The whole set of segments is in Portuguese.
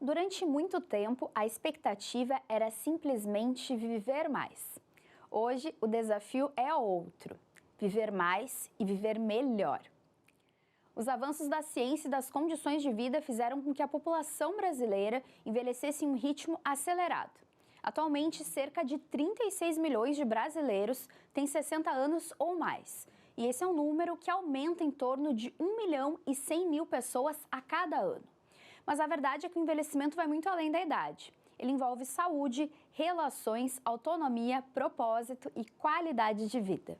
Durante muito tempo, a expectativa era simplesmente viver mais. Hoje, o desafio é outro: viver mais e viver melhor. Os avanços da ciência e das condições de vida fizeram com que a população brasileira envelhecesse em um ritmo acelerado. Atualmente, cerca de 36 milhões de brasileiros têm 60 anos ou mais. E esse é um número que aumenta em torno de 1 milhão e 100 mil pessoas a cada ano. Mas a verdade é que o envelhecimento vai muito além da idade. Ele envolve saúde, relações, autonomia, propósito e qualidade de vida.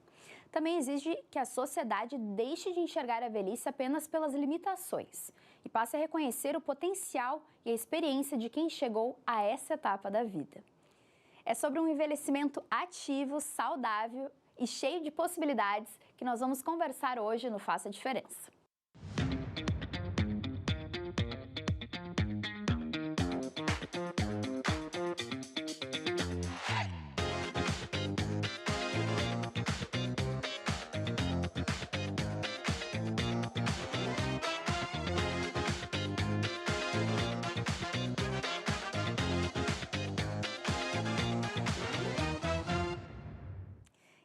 Também exige que a sociedade deixe de enxergar a velhice apenas pelas limitações e passe a reconhecer o potencial e a experiência de quem chegou a essa etapa da vida. É sobre um envelhecimento ativo, saudável e cheio de possibilidades que nós vamos conversar hoje no Faça a Diferença.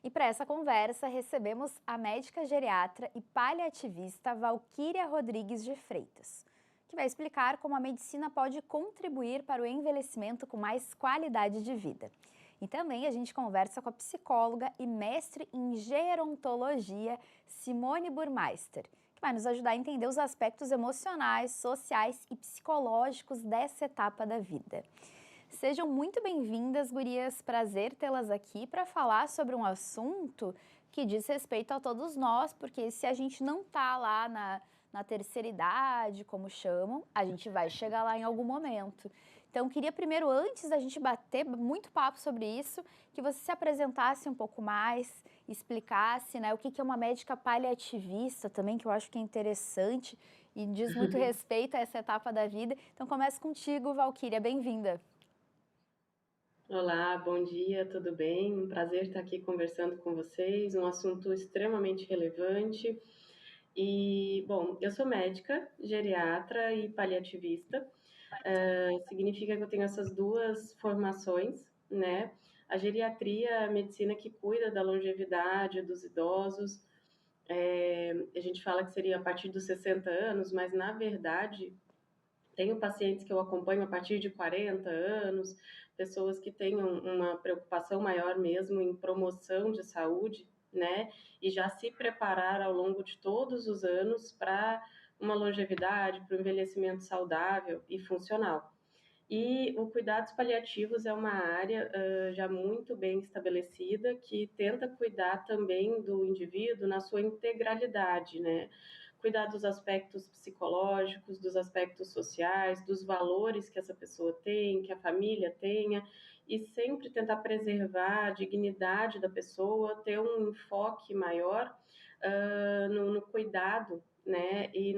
E para essa conversa, recebemos a médica geriatra e paliativista Valquíria Rodrigues de Freitas, que vai explicar como a medicina pode contribuir para o envelhecimento com mais qualidade de vida. E também a gente conversa com a psicóloga e mestre em gerontologia, Simone Burmeister, que vai nos ajudar a entender os aspectos emocionais, sociais e psicológicos dessa etapa da vida. Sejam muito bem-vindas, gurias. Prazer tê-las aqui para falar sobre um assunto que diz respeito a todos nós, porque se a gente não tá lá na terceira idade, como chamam, a gente vai chegar lá em algum momento. Então, queria primeiro, antes da gente bater muito papo sobre isso, que você se apresentasse um pouco mais, explicasse, né, o que é uma médica paliativista também, que eu acho que é interessante e diz muito respeito a essa etapa da vida. Então, começo contigo, Valquíria. Bem-vinda. Olá, bom dia, tudo bem? Um prazer estar aqui conversando com vocês, um assunto extremamente relevante. E, bom, eu sou médica, geriatra e paliativista. Significa que eu tenho essas duas formações, né? A geriatria é a medicina que cuida da longevidade dos idosos. A gente fala que seria a partir dos 60 anos, mas, na verdade, tenho pacientes que eu acompanho a partir de 40 anos, pessoas que tenham uma preocupação maior mesmo em promoção de saúde, né? E já se preparar ao longo de todos os anos para uma longevidade, para um envelhecimento saudável e funcional. E o cuidados paliativos é uma área já muito bem estabelecida que tenta cuidar também do indivíduo na sua integralidade, né? Cuidar dos aspectos psicológicos, dos aspectos sociais, dos valores que essa pessoa tem, que a família tenha, e sempre tentar preservar a dignidade da pessoa, ter um enfoque maior no cuidado, né? E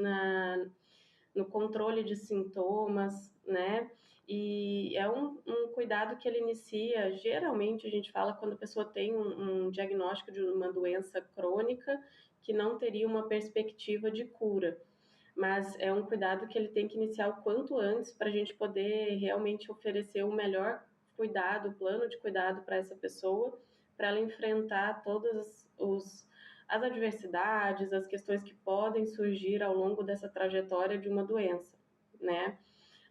no controle de sintomas, né? E é um cuidado que ele inicia, geralmente a gente fala quando a pessoa tem um diagnóstico de uma doença crônica que não teria uma perspectiva de cura. Mas é um cuidado que ele tem que iniciar o quanto antes para a gente poder realmente oferecer o melhor cuidado, o plano de cuidado para essa pessoa, para ela enfrentar todas as adversidades, as questões que podem surgir ao longo dessa trajetória de uma doença, né?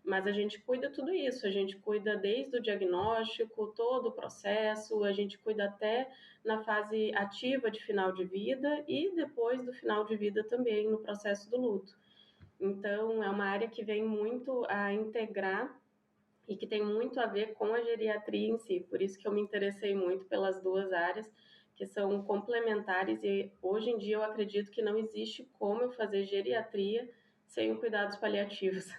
Mas a gente cuida tudo isso, a gente cuida desde o diagnóstico, todo o processo, a gente cuida até na fase ativa de final de vida e depois do final de vida também, no processo do luto. Então, é uma área que vem muito a integrar e que tem muito a ver com a geriatria em si, por isso que eu me interessei muito pelas duas áreas, que são complementares e hoje em dia eu acredito que não existe como eu fazer geriatria sem cuidados paliativos.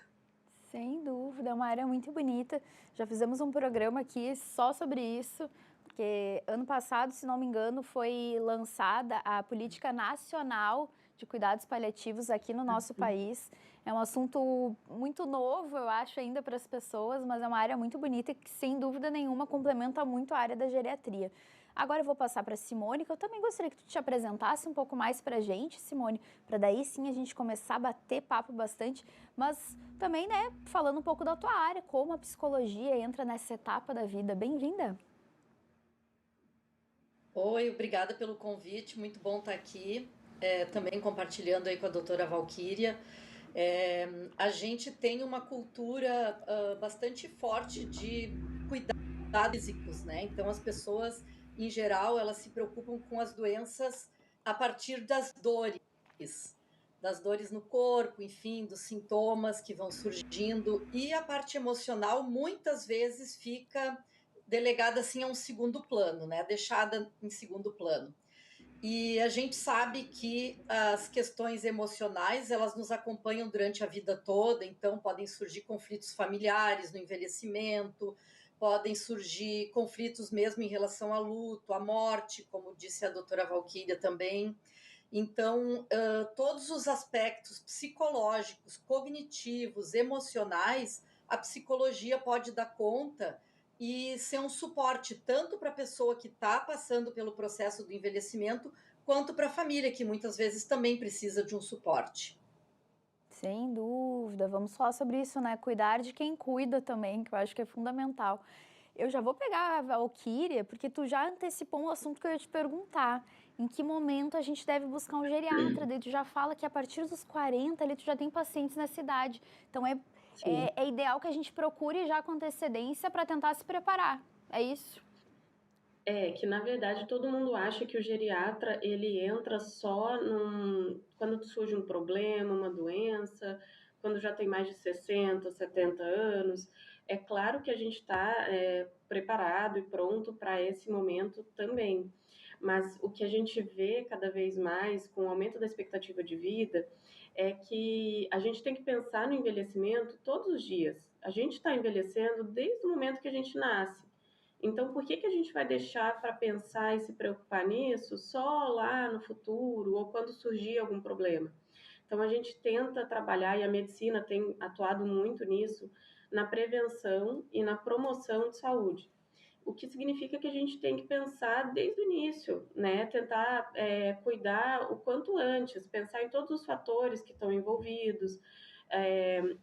Sem dúvida, é uma área muito bonita. Já fizemos um programa aqui só sobre isso, porque ano passado, se não me engano, foi lançada a Política Nacional de Cuidados Paliativos aqui no nosso país. É um assunto muito novo, eu acho, ainda para as pessoas, mas é uma área muito bonita e que, sem dúvida nenhuma, complementa muito a área da geriatria. Agora eu vou passar para a Simone, que eu também gostaria que tu te apresentasse um pouco mais para a gente, Simone, para daí sim a gente começar a bater papo bastante, mas também, né, falando um pouco da tua área, como a psicologia entra nessa etapa da vida. Bem-vinda! Oi, obrigada pelo convite, muito bom estar aqui, também compartilhando aí com a doutora Valquíria. A gente tem uma cultura bastante forte de cuidados físicos, né? Então as pessoas, em geral, elas se preocupam com as doenças a partir das dores no corpo, enfim, dos sintomas que vão surgindo, e a parte emocional muitas vezes fica delegada assim a um segundo plano, né? Deixada em segundo plano. E a gente sabe que as questões emocionais, elas nos acompanham durante a vida toda, então podem surgir conflitos familiares no envelhecimento, podem surgir conflitos mesmo em relação ao luto, à morte, como disse a doutora Valquíria também. Então, todos os aspectos psicológicos, cognitivos, emocionais, a psicologia pode dar conta e ser um suporte tanto para a pessoa que está passando pelo processo do envelhecimento, quanto para a família, que muitas vezes também precisa de um suporte. Sem dúvida, vamos falar sobre isso, né? Cuidar de quem cuida também, que eu acho que é fundamental. Eu já vou pegar a Valquíria, porque tu já antecipou um assunto que eu ia te perguntar. Em que momento a gente deve buscar um geriatra? Daí tu já fala que a partir dos 40 ali tu já tem pacientes nessa idade. Então é ideal que a gente procure já com antecedência para tentar se preparar. É isso? Que na verdade todo mundo acha que o geriatra ele entra só quando surge um problema, uma doença, quando já tem mais de 60, 70 anos. É claro que a gente está preparado e pronto para esse momento também, mas o que a gente vê cada vez mais com o aumento da expectativa de vida é que a gente tem que pensar no envelhecimento todos os dias. A gente está envelhecendo desde o momento que a gente nasce. Então, por que a gente vai deixar para pensar e se preocupar nisso só lá no futuro ou quando surgir algum problema? Então, a gente tenta trabalhar, e a medicina tem atuado muito nisso, na prevenção e na promoção de saúde. O que significa que a gente tem que pensar desde o início, né? Tentar cuidar o quanto antes, pensar em todos os fatores que estão envolvidos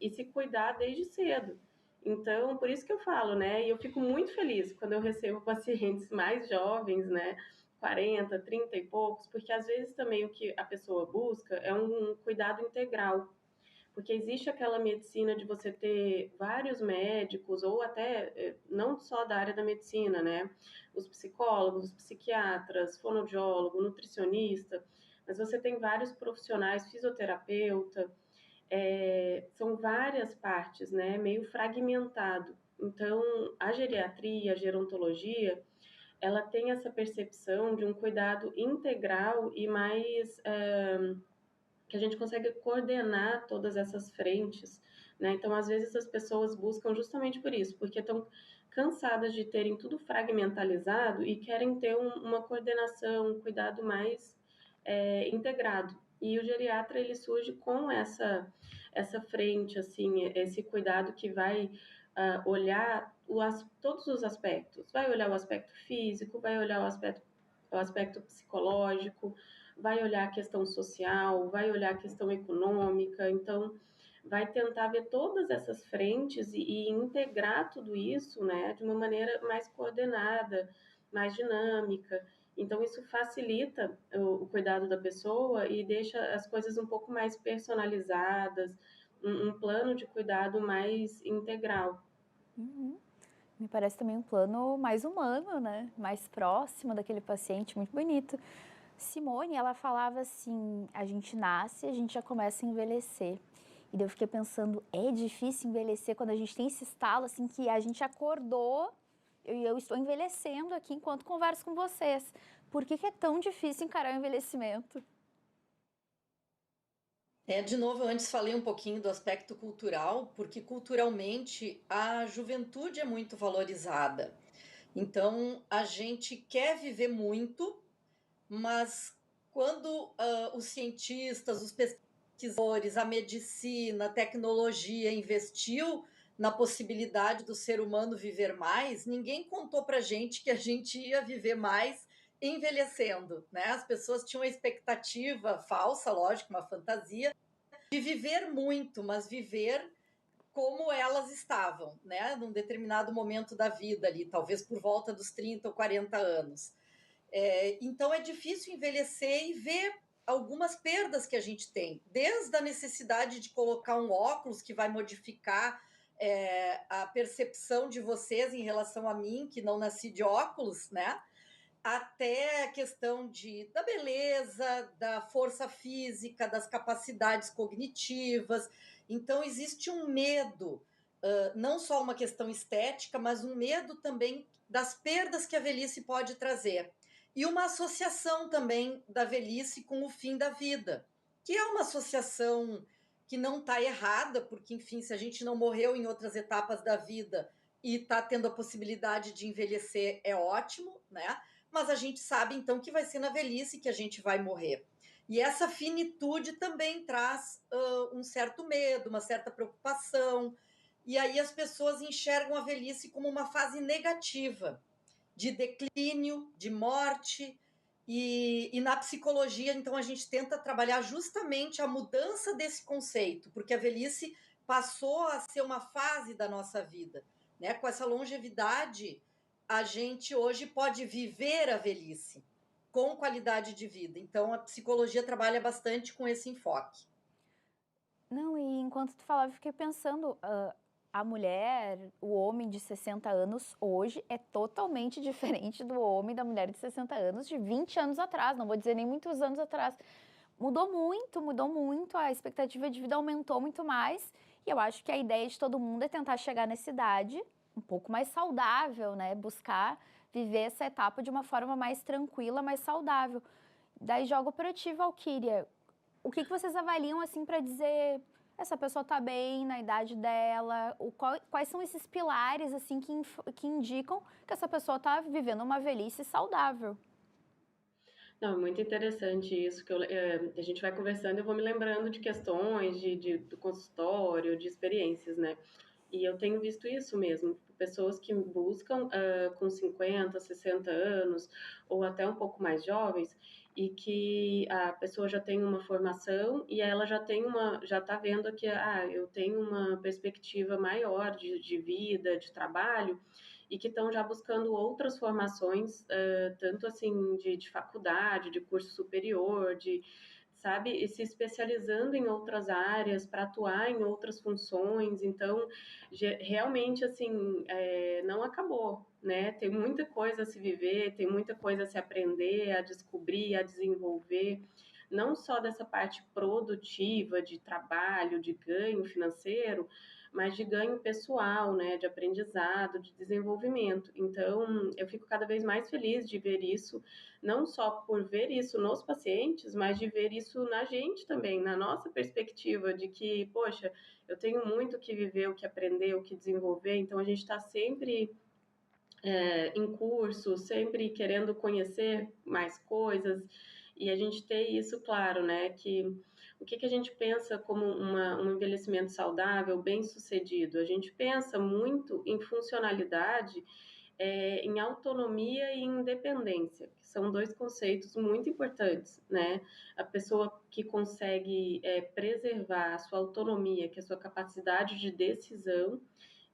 e se cuidar desde cedo. Então, por isso que eu falo, né? E eu fico muito feliz quando eu recebo pacientes mais jovens, né? 40, 30 e poucos, porque às vezes também o que a pessoa busca é um cuidado integral, porque existe aquela medicina de você ter vários médicos, ou até não só da área da medicina, né? Os psicólogos, os psiquiatras, fonoaudiólogo, nutricionista, mas você tem vários profissionais, fisioterapeuta, são várias partes, né? Meio fragmentado. Então, a geriatria, a gerontologia, ela tem essa percepção de um cuidado integral e mais que a gente consegue coordenar todas essas frentes, né? Então, às vezes as pessoas buscam justamente por isso, porque estão cansadas de terem tudo fragmentalizado e querem ter uma coordenação, um cuidado mais integrado. E o geriatra ele surge com essa frente, assim, esse cuidado que vai olhar todos os aspectos. Vai olhar o aspecto físico, vai olhar o aspecto psicológico, vai olhar a questão social, vai olhar a questão econômica, então vai tentar ver todas essas frentes e integrar tudo isso, né, de uma maneira mais coordenada, mais dinâmica. Então isso facilita o cuidado da pessoa e deixa as coisas um pouco mais personalizadas, um plano de cuidado mais integral. Uhum. Me parece também um plano mais humano, né? Mais próximo daquele paciente, muito bonito. Simone, ela falava assim: a gente nasce, a gente já começa a envelhecer. E daí eu fiquei pensando, é difícil envelhecer quando a gente tem esse estalo assim que a gente acordou e eu estou envelhecendo aqui enquanto converso com vocês. Por que é tão difícil encarar o envelhecimento? De novo, eu antes falei um pouquinho do aspecto cultural, porque culturalmente a juventude é muito valorizada. Então, a gente quer viver muito, mas quando os cientistas, os pesquisadores, a medicina, a tecnologia investiu na possibilidade do ser humano viver mais, ninguém contou para a gente que a gente ia viver mais envelhecendo, né? As pessoas tinham uma expectativa falsa, lógico, uma fantasia, de viver muito, mas viver como elas estavam, né? Num determinado momento da vida ali, talvez por volta dos 30 ou 40 anos. Então é difícil envelhecer e ver algumas perdas que a gente tem, desde a necessidade de colocar um óculos que vai modificar a percepção de vocês em relação a mim, que não nasci de óculos, né? Até a questão da beleza, da força física, das capacidades cognitivas. Então, existe um medo, não só uma questão estética, mas um medo também das perdas que a velhice pode trazer. E uma associação também da velhice com o fim da vida, que é uma associação que não está errada, porque, enfim, se a gente não morreu em outras etapas da vida e está tendo a possibilidade de envelhecer, é ótimo, né? Mas a gente sabe, então, que vai ser na velhice que a gente vai morrer. E essa finitude também traz um certo medo, uma certa preocupação. E aí as pessoas enxergam a velhice como uma fase negativa, de declínio, de morte. E na psicologia, então, a gente tenta trabalhar justamente a mudança desse conceito, porque a velhice passou a ser uma fase da nossa vida, né? Com essa longevidade, a gente hoje pode viver a velhice com qualidade de vida. Então, a psicologia trabalha bastante com esse enfoque. Não, e enquanto tu falava, eu fiquei pensando, a mulher, o homem de 60 anos hoje é totalmente diferente do homem da mulher de 60 anos de 20 anos atrás, não vou dizer nem muitos anos atrás. Mudou muito, a expectativa de vida aumentou muito mais, e eu acho que a ideia de todo mundo é tentar chegar nessa idade um pouco mais saudável, né? Buscar viver essa etapa de uma forma mais tranquila, mais saudável. Daí jogo para ti, Valquíria. O que vocês avaliam assim para dizer essa pessoa está bem na idade dela? Quais são esses pilares assim que indicam que essa pessoa está vivendo uma velhice saudável? Não, é muito interessante isso, que a gente vai conversando e eu vou me lembrando de questões do consultório, de experiências, né? E eu tenho visto isso mesmo, pessoas que buscam com 50, 60 anos, ou até um pouco mais jovens, e que a pessoa já tem uma formação e ela já está vendo que eu tenho uma perspectiva maior de vida, de trabalho, e que estão já buscando outras formações, tanto assim de faculdade, de curso superior, sabe, e se especializando em outras áreas para atuar em outras funções. Então, realmente, assim, não acabou, né? Tem muita coisa a se viver, tem muita coisa a se aprender, a descobrir, a desenvolver. Não só dessa parte produtiva, de trabalho, de ganho financeiro, mas de ganho pessoal, né, de aprendizado, de desenvolvimento. Então, eu fico cada vez mais feliz de ver isso, não só por ver isso nos pacientes, mas de ver isso na gente também, na nossa perspectiva de que, poxa, eu tenho muito o que viver, o que aprender, o que desenvolver, então a gente está sempre em curso, sempre querendo conhecer mais coisas, e a gente ter isso claro, né, que o que a gente pensa como um envelhecimento saudável, bem sucedido? A gente pensa muito em funcionalidade, em autonomia e independência, que são dois conceitos muito importantes, né? A pessoa que consegue preservar a sua autonomia, que é a sua capacidade de decisão,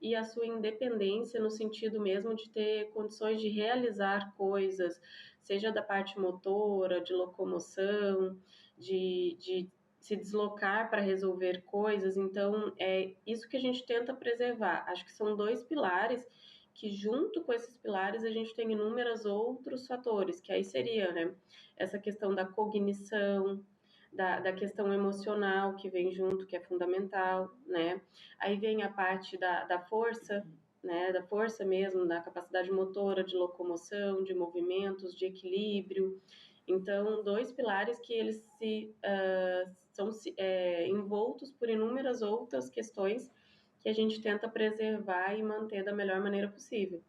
e a sua independência no sentido mesmo de ter condições de realizar coisas, seja da parte motora, de locomoção, de se deslocar para resolver coisas. Então, é isso que a gente tenta preservar. Acho que são dois pilares que, junto com esses pilares, a gente tem inúmeros outros fatores, que aí seria, né, essa questão da cognição, da questão emocional que vem junto, que é fundamental, né? Aí vem a parte da força, né? Da força mesmo, da capacidade motora, de locomoção, de movimentos, de equilíbrio. Então, dois pilares que eles são envoltos por inúmeras outras questões que a gente tenta preservar e manter da melhor maneira possível.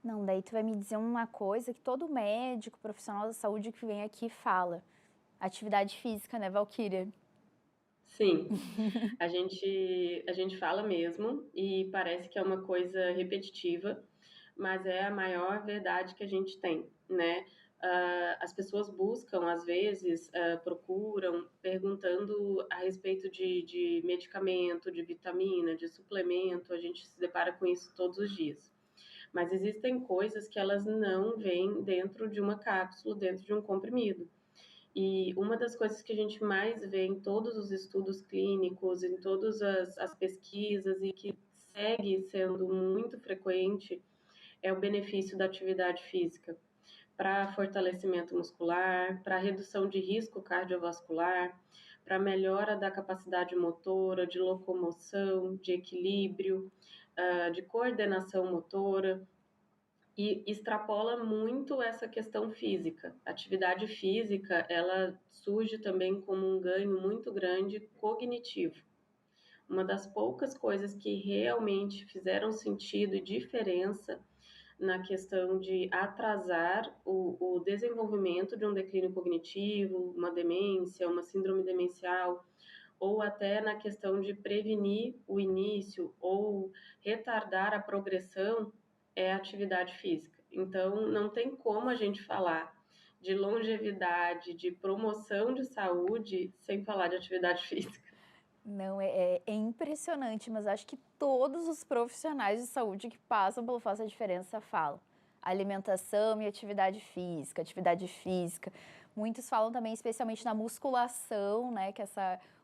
Não, daí tu vai me dizer uma coisa que todo médico, profissional da saúde que vem aqui fala. Atividade física, né, Valquíria? Sim, a gente fala mesmo e parece que é uma coisa repetitiva, mas é a maior verdade que a gente tem, né? As pessoas buscam, às vezes, procuram perguntando a respeito de medicamento, de vitamina, de suplemento, a gente se depara com isso todos os dias. Mas existem coisas que elas não vêm dentro de uma cápsula, dentro de um comprimido. E uma das coisas que a gente mais vê em todos os estudos clínicos, em todas as pesquisas e que segue sendo muito frequente é o benefício da atividade física para fortalecimento muscular, para redução de risco cardiovascular, para melhora da capacidade motora, de locomoção, de equilíbrio, de coordenação motora e extrapola muito essa questão física. A atividade física, ela surge também como um ganho muito grande cognitivo. Uma das poucas coisas que realmente fizeram sentido e diferença na questão de atrasar o desenvolvimento de um declínio cognitivo, uma demência, uma síndrome demencial, ou até na questão de prevenir o início ou retardar a progressão, é a atividade física. Então, não tem como a gente falar de longevidade, de promoção de saúde, sem falar de atividade física. Não, é impressionante, mas acho que todos os profissionais de saúde que passam pelo Faça a Diferença falam. Alimentação e atividade física, atividade física. Muitos falam também, especialmente na musculação, né, que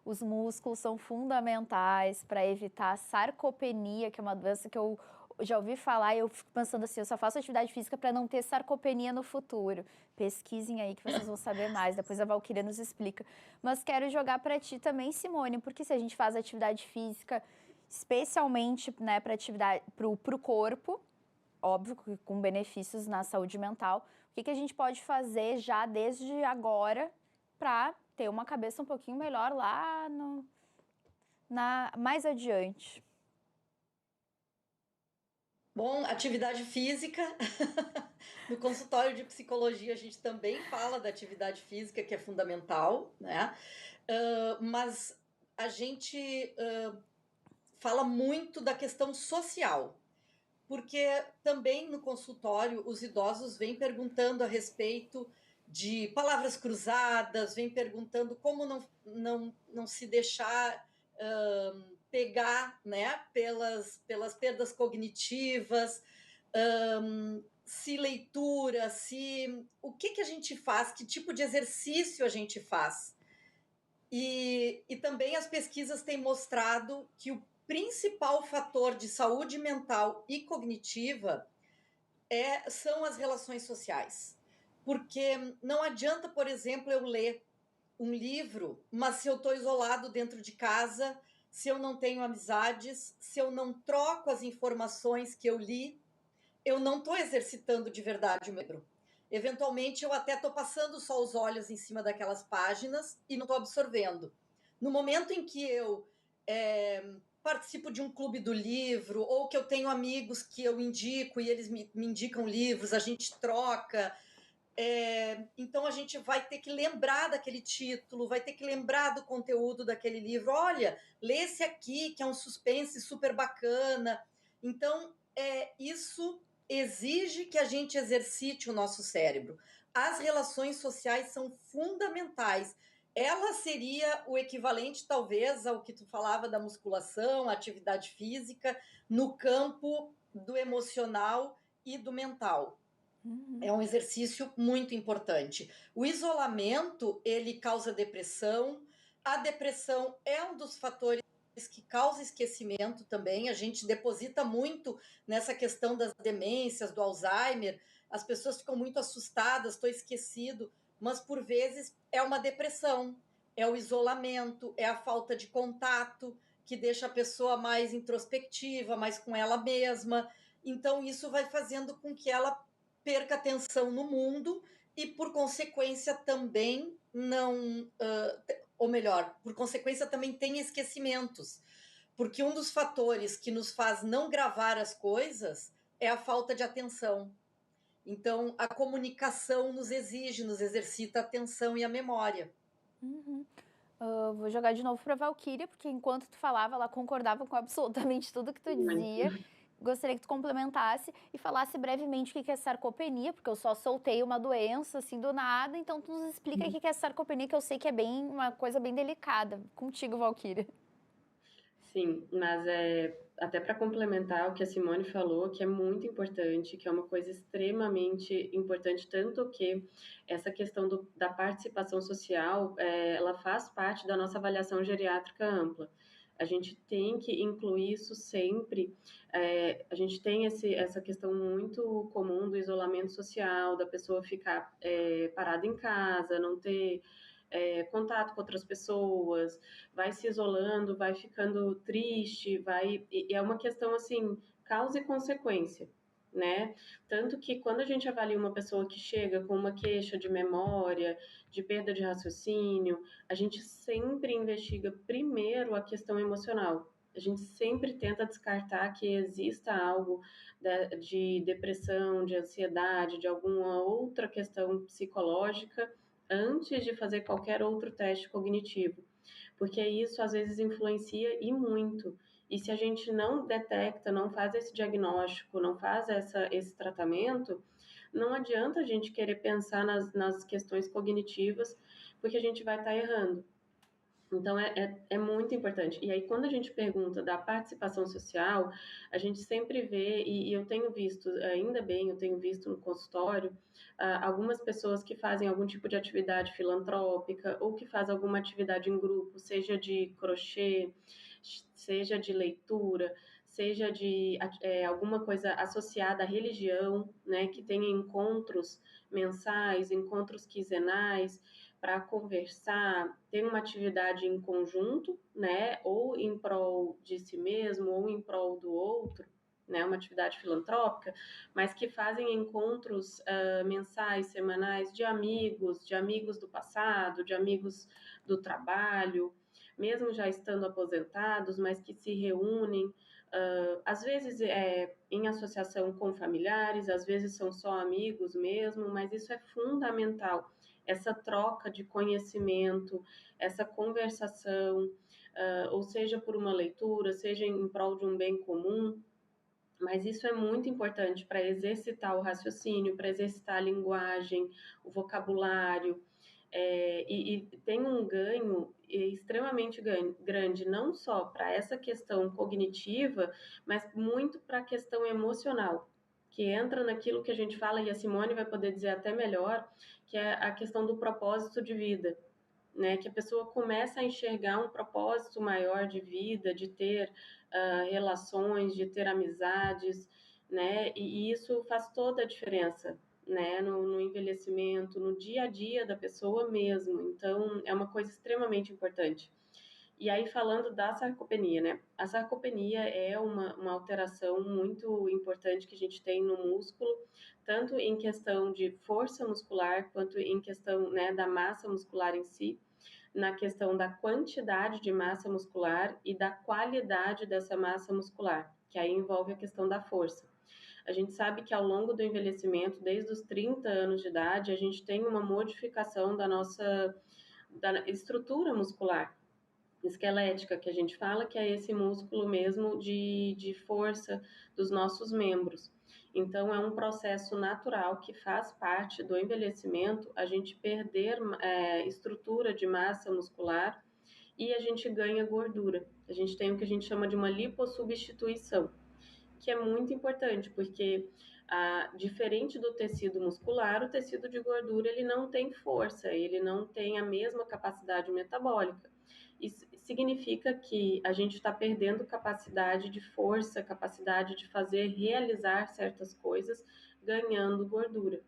os músculos são fundamentais para evitar a sarcopenia, que é uma doença que eu já ouvi falar e eu fico pensando assim, eu só faço atividade física para não ter sarcopenia no futuro. Pesquisem aí que vocês vão saber mais, depois a Valquíria nos explica. Mas quero jogar para ti também, Simone, porque se a gente faz atividade física, especialmente, né, para atividade para o corpo, óbvio que com benefícios na saúde mental, o que a gente pode fazer já desde agora para ter uma cabeça um pouquinho melhor lá mais adiante? Bom, atividade física. No consultório de psicologia, a gente também fala da atividade física, que é fundamental, né? Mas a gente fala muito da questão social, porque também no consultório os idosos vêm perguntando a respeito de palavras cruzadas, vêm perguntando como não se deixar pegar, né, pelas perdas cognitivas, se leitura, o que a gente faz, que tipo de exercício a gente faz. E também as pesquisas têm mostrado que o principal fator de saúde mental e cognitiva são as relações sociais. Porque não adianta, por exemplo, eu ler um livro, mas se eu estou isolado dentro de casa, se eu não tenho amizades, se eu não troco as informações que eu li, eu não estou exercitando de verdade o meu cérebro. Eventualmente, eu até estou passando só os olhos em cima daquelas páginas e não estou absorvendo. No momento em que eu participo de um clube do livro, ou que eu tenho amigos que eu indico e eles me indicam livros, a gente troca, então a gente vai ter que lembrar daquele título, vai ter que lembrar do conteúdo daquele livro. Olha, lê esse aqui, que é um suspense super bacana. Então, isso exige que a gente exercite o nosso cérebro. As relações sociais são fundamentais. Ela seria o equivalente, talvez, ao que tu falava da musculação, atividade física, no campo do emocional e do mental. É um exercício muito importante. O isolamento, ele causa depressão. A depressão é um dos fatores que causa esquecimento também. A gente deposita muito nessa questão das demências, do Alzheimer. As pessoas ficam muito assustadas, estou esquecido, mas por vezes é uma depressão, é o isolamento, é a falta de contato que deixa a pessoa mais introspectiva, mais com ela mesma. Então isso vai fazendo com que ela perca atenção no mundo e, por consequência, também não. Ou melhor, por consequência, também tem esquecimentos. Porque um dos fatores que nos faz não gravar as coisas é a falta de atenção. Então, a comunicação nos exercita a atenção e a memória. Uhum. Vou jogar de novo para a Valquíria, porque enquanto tu falava, ela concordava com absolutamente tudo que tu dizia. Gostaria que tu complementasse e falasse brevemente o que é sarcopenia, porque eu só soltei uma doença assim do nada, então tu nos explica o que é sarcopenia, que eu sei que é uma coisa bem delicada. Contigo, Valquíria. Sim, mas até para complementar o que a Simone falou, que é muito importante, que é uma coisa extremamente importante, tanto que essa questão da participação social, ela faz parte da nossa avaliação geriátrica ampla. A gente tem que incluir isso sempre. A gente tem essa questão muito comum do isolamento social, da pessoa ficar parada em casa, não ter contato com outras pessoas, vai se isolando, vai ficando triste, e é uma questão assim, causa e consequência, né? Tanto que quando a gente avalia uma pessoa que chega com uma queixa de memória, de perda de raciocínio, a gente sempre investiga primeiro a questão emocional. A gente sempre tenta descartar que exista algo de depressão, de ansiedade, de alguma outra questão psicológica antes de fazer qualquer outro teste cognitivo, porque isso às vezes influencia e muito. E se a gente não detecta, não faz esse diagnóstico, não faz esse tratamento, não adianta a gente querer pensar nas questões cognitivas, porque a gente vai estar errando. Então, é muito importante. E aí, quando a gente pergunta da participação social, a gente sempre vê, e eu tenho visto, ainda bem, eu tenho visto no consultório, algumas pessoas que fazem algum tipo de atividade filantrópica ou que fazem alguma atividade em grupo, seja de crochê, seja de leitura, seja de alguma coisa associada à religião, né, que tenha encontros mensais, encontros quinzenais, para conversar, ter uma atividade em conjunto, né, ou em prol de si mesmo, ou em prol do outro, né, uma atividade filantrópica, mas que fazem encontros mensais, semanais de amigos do passado, de amigos do trabalho, mesmo já estando aposentados, mas que se reúnem, às vezes em associação com familiares, às vezes são só amigos mesmo, mas isso é fundamental, essa troca de conhecimento, essa conversação, ou seja por uma leitura, seja em prol de um bem comum, mas isso é muito importante para exercitar o raciocínio, para exercitar a linguagem, o vocabulário, e tem um ganho extremamente grande, não só para essa questão cognitiva, mas muito para a questão emocional, que entra naquilo que a gente fala, e a Simone vai poder dizer até melhor, que é a questão do propósito de vida, né? Que a pessoa começa a enxergar um propósito maior de vida, de ter relações, de ter amizades, né? E isso faz toda a diferença, né? No envelhecimento, no dia a dia da pessoa mesmo. Então, é uma coisa extremamente importante. E aí, falando da sarcopenia, né? A sarcopenia é uma alteração muito importante que a gente tem no músculo, tanto em questão de força muscular, quanto em questão, né, da massa muscular em si, na questão da quantidade de massa muscular e da qualidade dessa massa muscular, que aí envolve a questão da força. A gente sabe que ao longo do envelhecimento, desde os 30 anos de idade, a gente tem uma modificação da estrutura muscular esquelética, que a gente fala, que é esse músculo mesmo de força dos nossos membros. Então, é um processo natural que faz parte do envelhecimento, a gente perder estrutura de massa muscular e a gente ganha gordura. A gente tem o que a gente chama de uma lipossubstituição, que é muito importante, porque diferente do tecido muscular, o tecido de gordura ele não tem força, ele não tem a mesma capacidade metabólica. Isso significa que a gente está perdendo capacidade de força, capacidade de fazer, realizar certas coisas, ganhando gordura.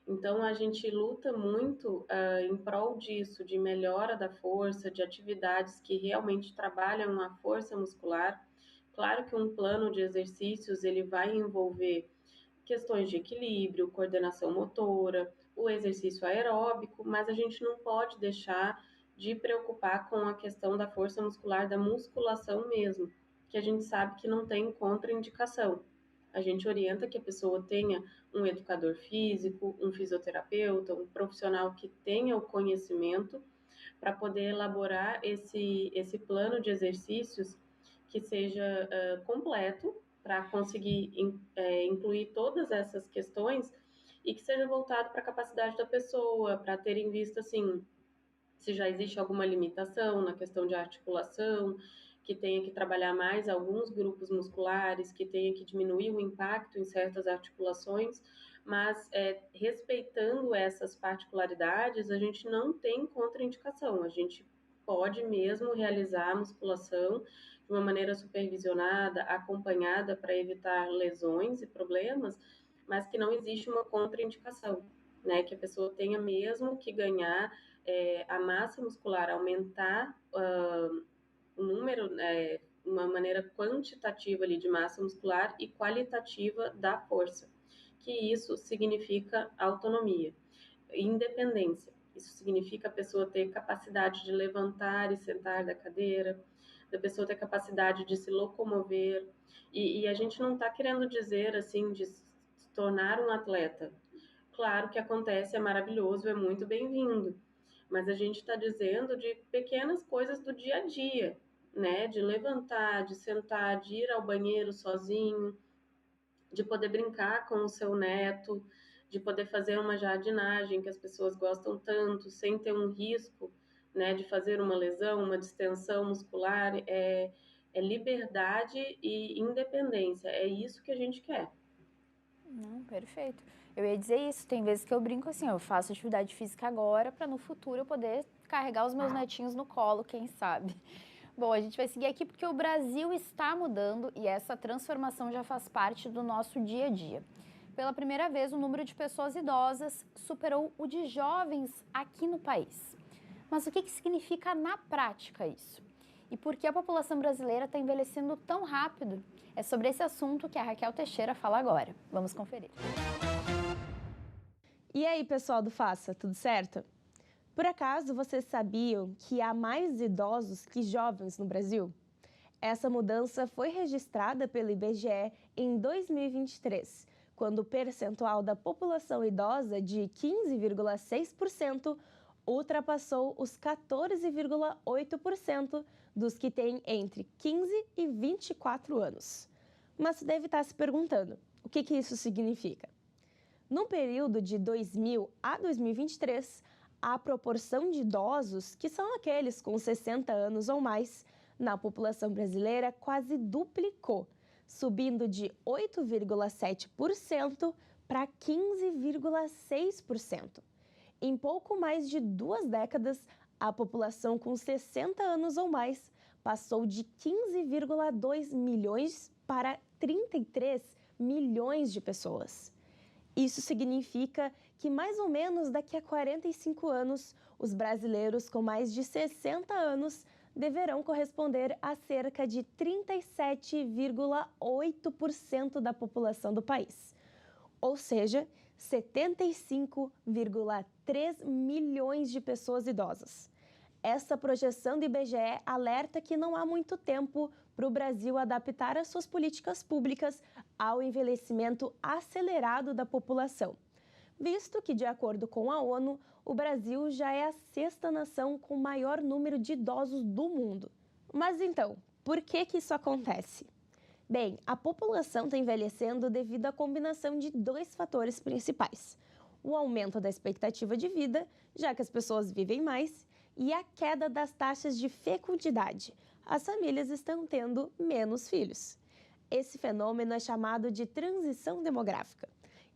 Então, a gente luta muito em prol disso, de melhora da força, de atividades que realmente trabalham a força muscular. Claro que um plano de exercícios ele vai envolver questões de equilíbrio, coordenação motora, o exercício aeróbico, mas a gente não pode deixar de preocupar com a questão da força muscular, da musculação mesmo, que a gente sabe que não tem contraindicação. A gente orienta que a pessoa tenha um educador físico, um fisioterapeuta, um profissional que tenha o conhecimento para poder elaborar esse plano de exercícios que seja completo, para conseguir incluir todas essas questões e que seja voltado para a capacidade da pessoa, para ter em vista, assim, se já existe alguma limitação na questão de articulação, que tenha que trabalhar mais alguns grupos musculares, que tenha que diminuir o impacto em certas articulações, mas respeitando essas particularidades, a gente não tem contraindicação, a gente pode mesmo realizar a musculação de uma maneira supervisionada, acompanhada para evitar lesões e problemas, mas que não existe uma contraindicação, né? Que a pessoa tenha mesmo que ganhar a massa muscular, aumentar o número, uma maneira quantitativa ali de massa muscular e qualitativa da força, que isso significa autonomia, independência. Isso significa a pessoa ter capacidade de levantar e sentar da cadeira, da pessoa ter capacidade de se locomover. E a gente não está querendo dizer assim de se tornar um atleta. Claro que acontece, é maravilhoso, é muito bem-vindo, mas a gente está dizendo de pequenas coisas do dia a dia, né? De levantar, de sentar, de ir ao banheiro sozinho, de poder brincar com o seu neto, de poder fazer uma jardinagem que as pessoas gostam tanto, sem ter um risco, né? De fazer uma lesão, uma distensão muscular, é liberdade e independência, é isso que a gente quer. Não, perfeito. Eu ia dizer isso, tem vezes que eu brinco assim, eu faço atividade física agora para no futuro eu poder carregar os meus netinhos no colo, quem sabe. Bom, a gente vai seguir aqui porque o Brasil está mudando e essa transformação já faz parte do nosso dia a dia. Pela primeira vez, o número de pessoas idosas superou o de jovens aqui no país. Mas o que significa na prática isso? E por que a população brasileira está envelhecendo tão rápido? É sobre esse assunto que a Raquel Teixeira fala agora. Vamos conferir. E aí, pessoal do Faça, tudo certo? Por acaso vocês sabiam que há mais idosos que jovens no Brasil? Essa mudança foi registrada pelo IBGE em 2023, quando o percentual da população idosa de 15,6% ultrapassou os 14,8% dos que têm entre 15 e 24 anos. Mas você deve estar se perguntando, o que isso significa? No período de 2000 a 2023, a proporção de idosos, que são aqueles com 60 anos ou mais, na população brasileira quase duplicou, subindo de 8,7% para 15,6%. Em pouco mais de 2 décadas, a população com 60 anos ou mais passou de 15,2 milhões para 33 milhões de pessoas. Isso significa que, mais ou menos daqui a 45 anos, os brasileiros com mais de 60 anos deverão corresponder a cerca de 37,8% da população do país. Ou seja, 75,3 milhões de pessoas idosas. Essa projeção do IBGE alerta que não há muito tempo para o Brasil adaptar as suas políticas públicas ao envelhecimento acelerado da população, visto que, de acordo com a ONU, o Brasil já é a 6ª nação com maior número de idosos do mundo. Mas então, por que isso acontece? Bem, a população está envelhecendo devido à combinação de 2 fatores principais: o aumento da expectativa de vida, já que as pessoas vivem mais, e a queda das taxas de fecundidade. As famílias estão tendo menos filhos. Esse fenômeno é chamado de transição demográfica.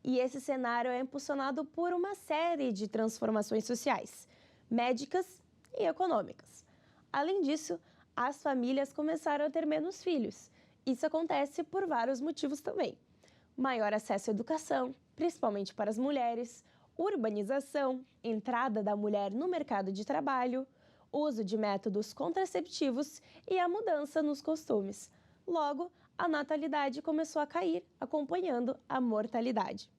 E esse cenário é impulsionado por uma série de transformações sociais, médicas e econômicas. Além disso, as famílias começaram a ter menos filhos. Isso acontece por vários motivos também: maior acesso à educação, principalmente para as mulheres, urbanização, entrada da mulher no mercado de trabalho, uso de métodos contraceptivos e a mudança nos costumes. Logo, a natalidade começou a cair, acompanhando a mortalidade.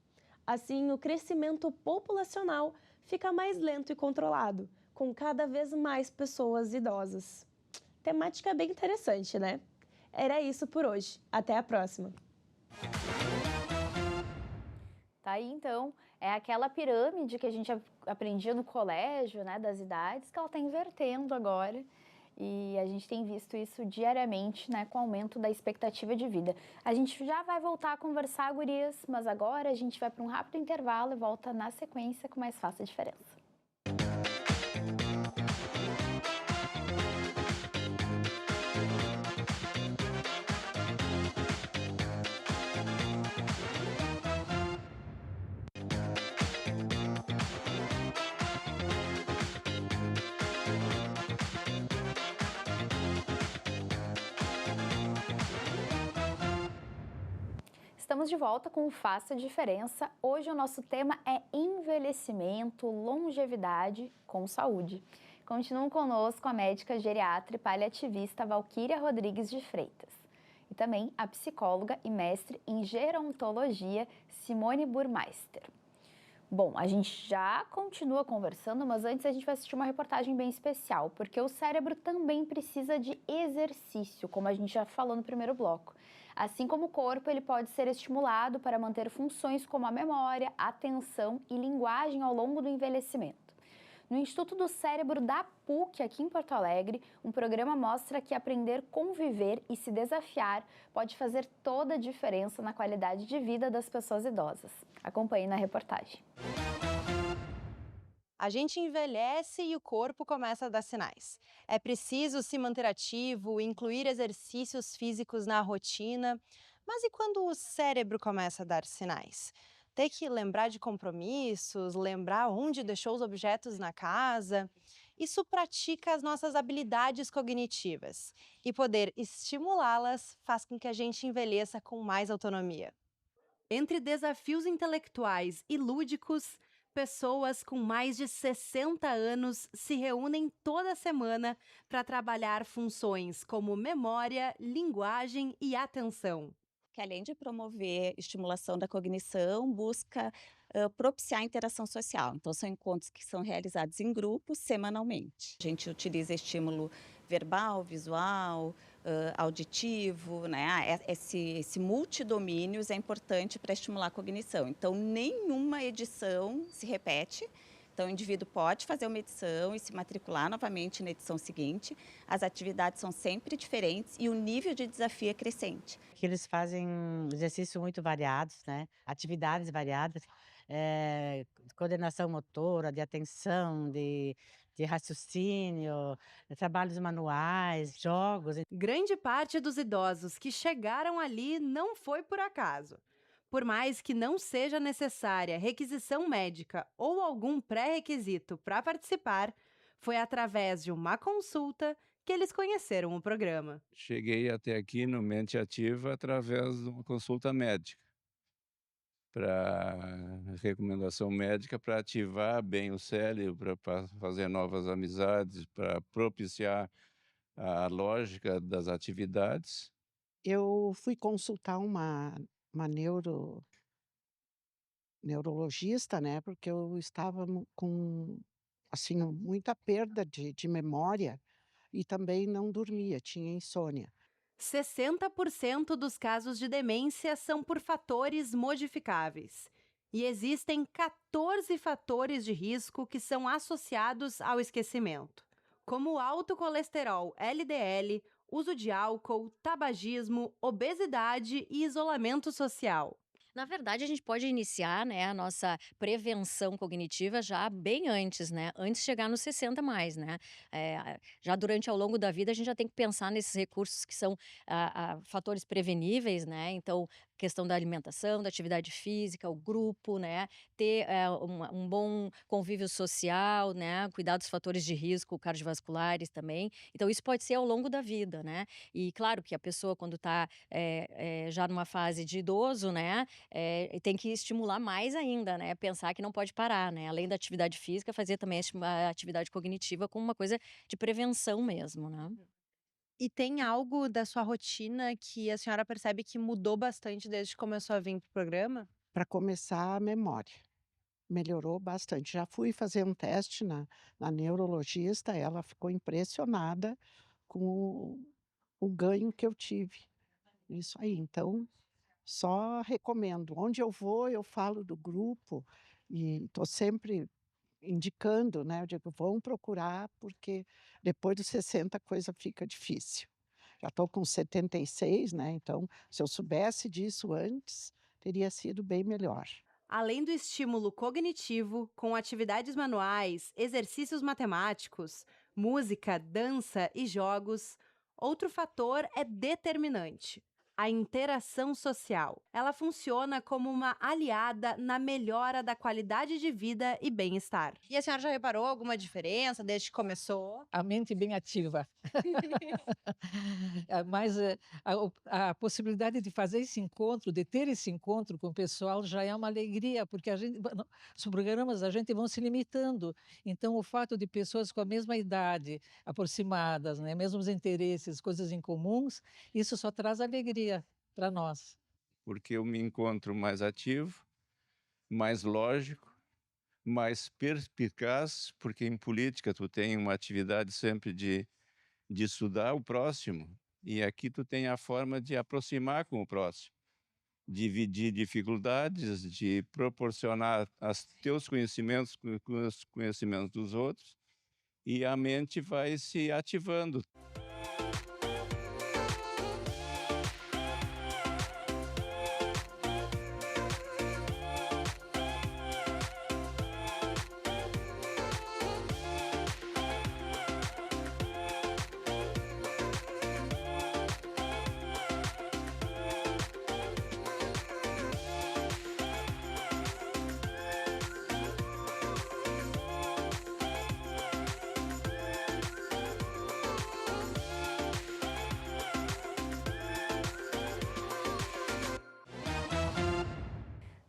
Assim, o crescimento populacional fica mais lento e controlado, com cada vez mais pessoas idosas. Temática bem interessante, né? Era isso por hoje. Até a próxima! Tá Aí, então, é aquela pirâmide que a gente aprendia no colégio, né, das idades, que ela está invertendo agora. E a gente tem visto isso diariamente, né, com o aumento da expectativa de vida. A gente já vai voltar a conversar, gurias, mas agora a gente vai para um rápido intervalo e volta na sequência com mais Faça a Diferença. Estamos de volta com o Faça a Diferença. Hoje o nosso tema é envelhecimento, longevidade com saúde. Continuam conosco a médica geriatra e paliativista Valquíria Rodrigues de Freitas. E também a psicóloga e mestre em gerontologia Simone Burmeister. Bom, a gente já continua conversando, mas antes a gente vai assistir uma reportagem bem especial, porque o cérebro também precisa de exercício, como a gente já falou no primeiro bloco. Assim como o corpo, ele pode ser estimulado para manter funções como a memória, atenção e linguagem ao longo do envelhecimento. No Instituto do Cérebro da PUC, aqui em Porto Alegre, um programa mostra que aprender a conviver e se desafiar pode fazer toda a diferença na qualidade de vida das pessoas idosas. Acompanhe na reportagem. A gente envelhece e o corpo começa a dar sinais. É preciso se manter ativo, incluir exercícios físicos na rotina. Mas e quando o cérebro começa a dar sinais? Ter que lembrar de compromissos, lembrar onde deixou os objetos na casa. Isso pratica as nossas habilidades cognitivas. E poder estimulá-las faz com que a gente envelheça com mais autonomia. Entre desafios intelectuais e lúdicos, pessoas com mais de 60 anos se reúnem toda semana para trabalhar funções como memória, linguagem e atenção. Que além de promover estimulação da cognição, busca propiciar a interação social. Então, são encontros que são realizados em grupos semanalmente. A gente utiliza estímulo verbal, visual, auditivo, né? Esse multidomínios é importante para estimular a cognição. Então, nenhuma edição se repete. Então, o indivíduo pode fazer uma edição e se matricular novamente na edição seguinte. As atividades são sempre diferentes e o nível de desafio é crescente. Que eles fazem exercícios muito variados, né? Atividades variadas, coordenação motora, de atenção, de raciocínio, trabalhos manuais, jogos. Grande parte dos idosos que chegaram ali não foi por acaso. Por mais que não seja necessária requisição médica ou algum pré-requisito para participar, foi através de uma consulta que eles conheceram o programa. Cheguei até aqui no Mente Ativa através de uma consulta médica, para recomendação médica para ativar bem o cérebro, para fazer novas amizades, para propiciar a lógica das atividades. Eu fui consultar uma neurologista, né, porque eu estava com, assim, muita perda de memória e também não dormia, tinha insônia. 60% dos casos de demência são por fatores modificáveis. E existem 14 fatores de risco que são associados ao esquecimento, como alto colesterol LDL, uso de álcool, tabagismo, obesidade e isolamento social. Na verdade, a gente pode iniciar, né, a nossa prevenção cognitiva já bem antes, né? Antes de chegar nos 60 mais, né? Já durante ao longo da vida, a gente já tem que pensar nesses recursos que são fatores preveníveis, né? Então, questão da alimentação, da atividade física, o grupo, né? Ter um bom convívio social, né? Cuidar dos fatores de risco cardiovasculares também. Então, isso pode ser ao longo da vida, né? E claro que a pessoa, quando está já numa fase de idoso, né? Tem que estimular mais ainda, né? Pensar que não pode parar, né? Além da atividade física, fazer também a atividade cognitiva como uma coisa de prevenção mesmo, né? E tem algo da sua rotina que a senhora percebe que mudou bastante desde que começou a vir para o programa? Para começar, a memória melhorou bastante. Já fui fazer um teste na neurologista, ela ficou impressionada com o ganho que eu tive. Isso aí, então só recomendo. Onde eu vou, eu falo do grupo e estou sempre indicando, né? Eu digo, vão procurar, porque depois dos 60 a coisa fica difícil. Já estou com 76, né? Então, se eu soubesse disso antes, teria sido bem melhor. Além do estímulo cognitivo, com atividades manuais, exercícios matemáticos, música, dança e jogos, outro fator é determinante: a interação social. Ela funciona como uma aliada na melhora da qualidade de vida e bem-estar. E a senhora já reparou alguma diferença desde que começou? A mente bem ativa. Mas a possibilidade de fazer esse encontro, de ter esse encontro com o pessoal já é uma alegria, porque os programas da gente vão se limitando. Então, o fato de pessoas com a mesma idade, aproximadas, né, mesmos interesses, coisas em comuns, isso só traz alegria para nós. Porque eu me encontro mais ativo, mais lógico, mais perspicaz, porque em política tu tem uma atividade sempre de estudar o próximo, e aqui tu tem a forma de aproximar com o próximo, dividir dificuldades, de proporcionar os teus conhecimentos com os conhecimentos dos outros, e a mente vai se ativando.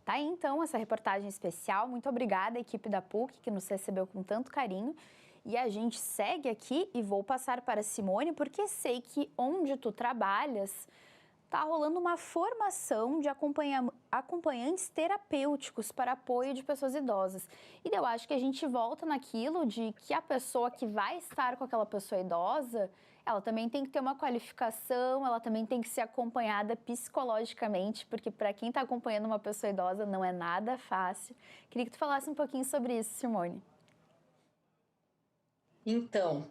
Tá aí então essa reportagem especial. Muito obrigada à equipe da PUC que nos recebeu com tanto carinho. E a gente segue aqui e vou passar para a Simone, porque sei que onde tu trabalhas tá rolando uma formação de acompanhantes terapêuticos para apoio de pessoas idosas. E eu acho que a gente volta naquilo de que a pessoa que vai estar com aquela pessoa idosa, ela também tem que ter uma qualificação, ela também tem que ser acompanhada psicologicamente, porque para quem está acompanhando uma pessoa idosa não é nada fácil. Queria que tu falasse um pouquinho sobre isso, Simone. Então,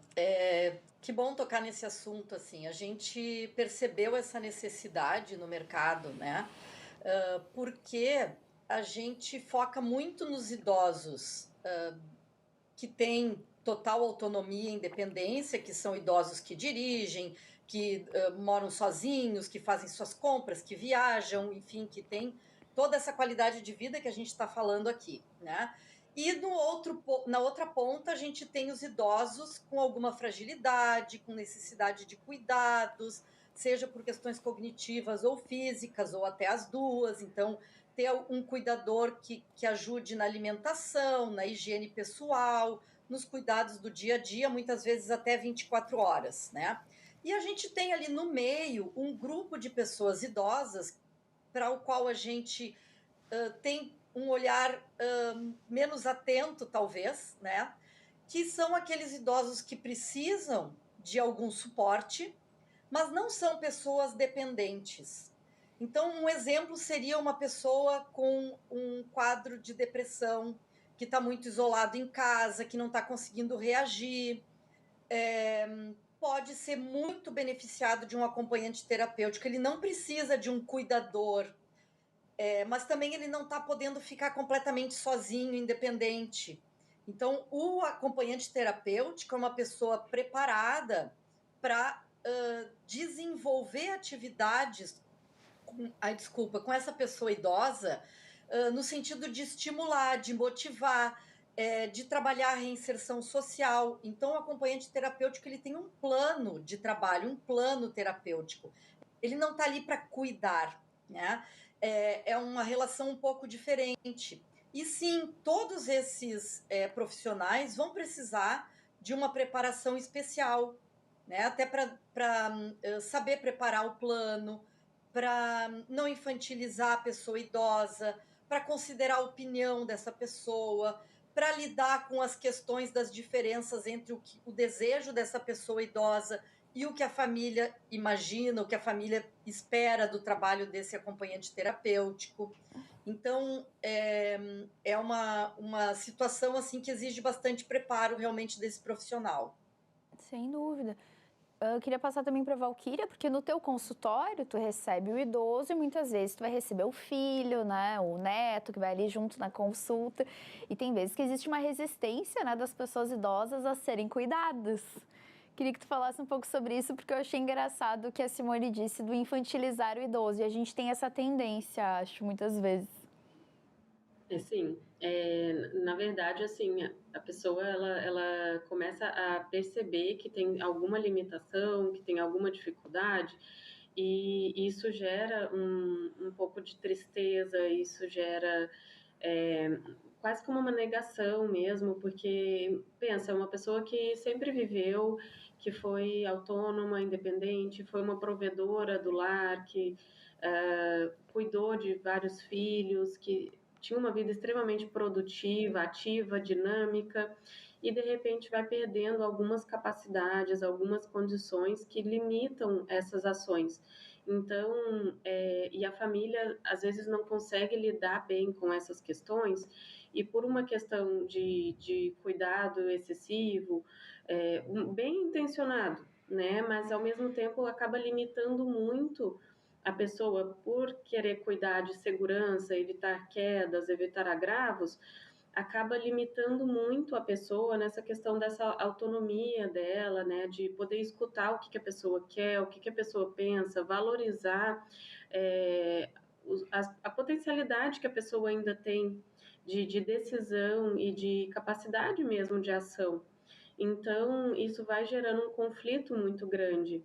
que bom tocar nesse assunto, assim. A gente percebeu essa necessidade no mercado, né? Porque a gente foca muito nos idosos que têm total autonomia e independência, que são idosos que dirigem, que moram sozinhos, que fazem suas compras, que viajam, enfim, que têm toda essa qualidade de vida que a gente está falando aqui, né? E na outra ponta, a gente tem os idosos com alguma fragilidade, com necessidade de cuidados, seja por questões cognitivas ou físicas, ou até as duas. Então, ter um cuidador que ajude na alimentação, na higiene pessoal, nos cuidados do dia a dia, muitas vezes até 24 horas, né? E a gente tem ali no meio um grupo de pessoas idosas para o qual a gente tem um olhar menos atento, talvez, né? Que são aqueles idosos que precisam de algum suporte, mas não são pessoas dependentes. Então, um exemplo seria uma pessoa com um quadro de depressão, que está muito isolado em casa, que não está conseguindo reagir, pode ser muito beneficiado de um acompanhante terapêutico. Ele não precisa de um cuidador, mas também ele não está podendo ficar completamente sozinho, independente. Então, o acompanhante terapêutico é uma pessoa preparada para desenvolver atividades com essa pessoa idosa, no sentido de estimular, de motivar, de trabalhar a reinserção social. Então, o acompanhante terapêutico ele tem um plano de trabalho, um plano terapêutico. Ele não está ali para cuidar, né? É uma relação um pouco diferente. E sim, todos esses profissionais vão precisar de uma preparação especial, né? Até para saber preparar o plano, para não infantilizar a pessoa idosa, para considerar a opinião dessa pessoa, para lidar com as questões das diferenças entre o desejo dessa pessoa idosa e o que a família imagina, o que a família espera do trabalho desse acompanhante terapêutico. Então, é uma situação assim que exige bastante preparo realmente desse profissional. Sem dúvida. Eu queria passar também para a Valquíria, porque no teu consultório tu recebe o idoso e muitas vezes tu vai receber o filho, né, o neto que vai ali junto na consulta, e tem vezes que existe uma resistência, né, das pessoas idosas a serem cuidadas. Queria que tu falasse um pouco sobre isso, porque eu achei engraçado o que a Simone disse do infantilizar o idoso, e a gente tem essa tendência, acho, muitas vezes. Sim, na verdade, assim, a pessoa ela começa a perceber que tem alguma limitação, que tem alguma dificuldade, e isso gera um pouco de tristeza, isso gera quase como uma negação mesmo, porque pensa, uma pessoa que sempre viveu, que foi autônoma, independente, foi uma provedora do lar, que cuidou de vários filhos, que tinha uma vida extremamente produtiva, ativa, dinâmica, e de repente vai perdendo algumas capacidades, algumas condições que limitam essas ações. Então, e a família às vezes não consegue lidar bem com essas questões, e por uma questão de cuidado excessivo, bem intencionado, né? Mas ao mesmo tempo acaba limitando muito a pessoa, por querer cuidar de segurança, evitar quedas, evitar agravos, acaba limitando muito a pessoa nessa questão dessa autonomia dela, né, de poder escutar o que a pessoa quer, o que a pessoa pensa, valorizar a potencialidade que a pessoa ainda tem de decisão e de capacidade mesmo de ação. Então, isso vai gerando um conflito muito grande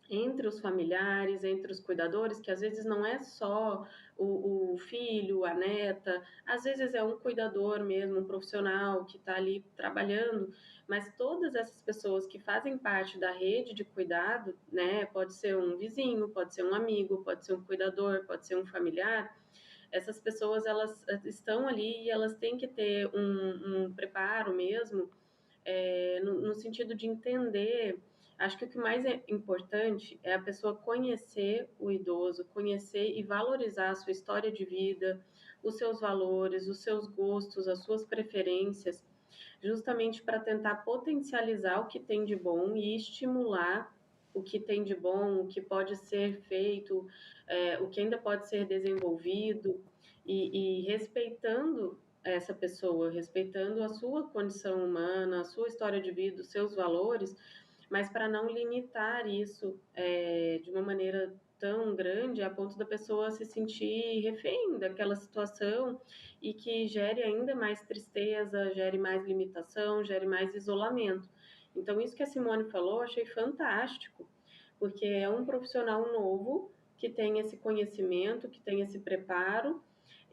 entre os familiares, entre os cuidadores, que às vezes não é só o filho, a neta, às vezes é um cuidador mesmo, um profissional que está ali trabalhando, mas todas essas pessoas que fazem parte da rede de cuidado, né, pode ser um vizinho, pode ser um amigo, pode ser um cuidador, pode ser um familiar, essas pessoas elas estão ali e elas têm que ter um preparo mesmo, no sentido de entender. Acho que o que mais é importante é a pessoa conhecer o idoso, conhecer e valorizar a sua história de vida, os seus valores, os seus gostos, as suas preferências, justamente para tentar potencializar o que tem de bom e estimular o que tem de bom, o que pode ser feito, o que ainda pode ser desenvolvido, e respeitando essa pessoa, respeitando a sua condição humana, a sua história de vida, os seus valores, mas para não limitar isso de uma maneira tão grande a ponto da pessoa se sentir refém daquela situação e que gere ainda mais tristeza, gere mais limitação, gere mais isolamento. Então, isso que a Simone falou, eu achei fantástico, porque é um profissional novo que tem esse conhecimento, que tem esse preparo